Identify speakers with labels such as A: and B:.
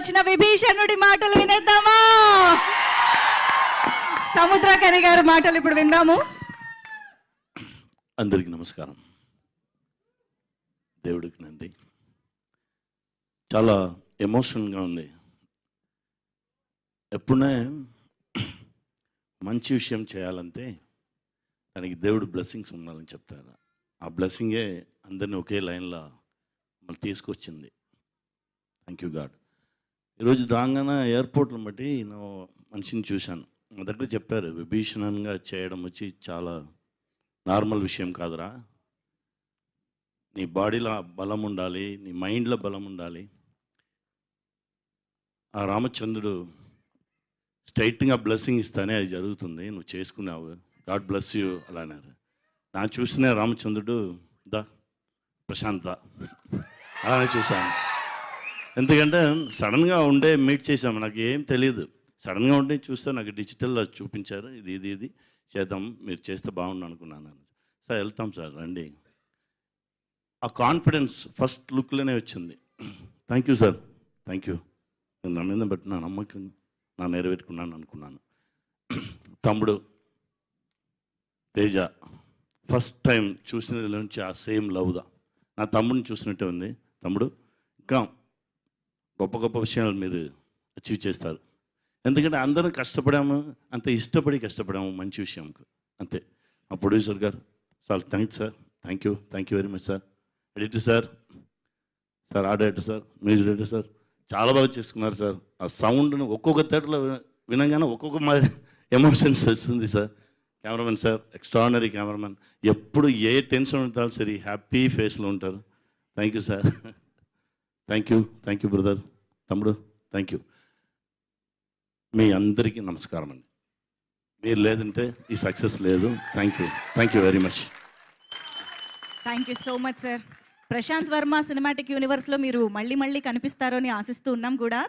A: వచ్చిన విభీషణుడి మాటలు వినేద్దామా? సముద్రకని గారి మాటలు ఇప్పుడు విందాము.
B: అందరికీ నమస్కారం. దేవుడికి నంది. చాలా ఎమోషనల్గా ఉంది. ఎప్పుడే మంచి విషయం చేయాలంటే దానికి దేవుడు బ్లెస్సింగ్స్ ఉండాలని చెప్తారు. ఆ బ్లెస్సింగే అందరినీ ఒకే లైన్లో మళ్ళీ తీసుకొచ్చింది. Thank you God. ఈరోజు రాగానే ఎయిర్పోర్ట్ని బట్టి నేను మనిషిని చూశాను. మా దగ్గర చెప్పారు, విభీషణంగా చేయడం వచ్చి చాలా నార్మల్ విషయం కాదురా, నీ బాడీలో బలం ఉండాలి, నీ మైండ్లో బలం ఉండాలి. ఆ రామచంద్రుడు స్ట్రైట్గా బ్లెస్సింగ్ ఇస్తానే అది జరుగుతుంది, నువ్వు చేసుకున్నావు, గాడ్ బ్లెస్ యూ అలా అన్నారు. నా చూసిన రామచంద్రుడు దా ప్రశాంత అలానే చూశాను. ఎందుకంటే సడన్గా ఉండే మీట్ చేసాము, నాకు ఏం తెలియదు. సడన్గా ఉండే చూస్తే నాకు డిజిటల్లో చూపించారు, ఇది చేద్దాం, మీరు చేస్తే బాగుండు అనుకున్నాను. సార్ వెళ్తాం సార్ రండి. ఆ కాన్ఫిడెన్స్ ఫస్ట్ లుక్లోనే వచ్చింది. Thank you sir, thank you. నేను నా మీద బట్టి నా నమ్మకం నా నెరవేర్చుకున్నాను అనుకున్నాను. తమ్ముడు తేజ ఫస్ట్ టైం చూసిన నుంచి ఆ సేమ్ లవ్దా నా తమ్ముడిని చూసినట్టే ఉంది. తమ్ముడు ఇంకా గొప్ప గొప్ప విషయాలు మీరు అచీవ్ చేస్తారు. ఎందుకంటే అందరం కష్టపడాము, అంత ఇష్టపడి కష్టపడాము మంచి విషయంకు, అంతే. మా ప్రొడ్యూసర్ గారు sir thanks sir, thank you very much sir. Editor sir, art director sir, music director sir, చాలా బాగా చేసుకున్నారు సార్. ఆ సౌండ్ను ఒక్కొక్క థియేటర్లో వినగానే ఒక్కొక్క మాదిరి ఎమోషన్స్ వస్తుంది sir. Cameraman sir, extraordinary cameraman, ఎప్పుడు ఏ టెన్షన్ ఉంటారో సరే హ్యాపీ ఫేస్లో ఉంటారు. Thank you sir, thank you brother. తమ్ముడు థ్యాంక్ యూ. మీ అందరికీ నమస్కారం అండి. మీరు లేదంటే ఈ సక్సెస్ లేదు. Thank you very much.
A: Thank you so much sir. Prashanth Varma cinematic యూనివర్స్లో మీరు మళ్ళీ కనిపిస్తారని ఆశిస్తూ ఉన్నాం కూడా.